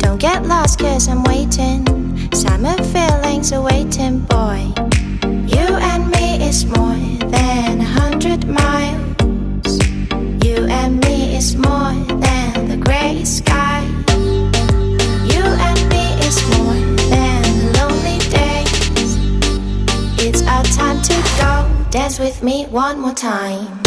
Don't get lost cause I'm waiting. Summer feelings are waiting, boy. You and me is more than 100 miles. You and me is more than the gray sky. You and me is more than lonely days. It's our time to go. Dance with me one more time.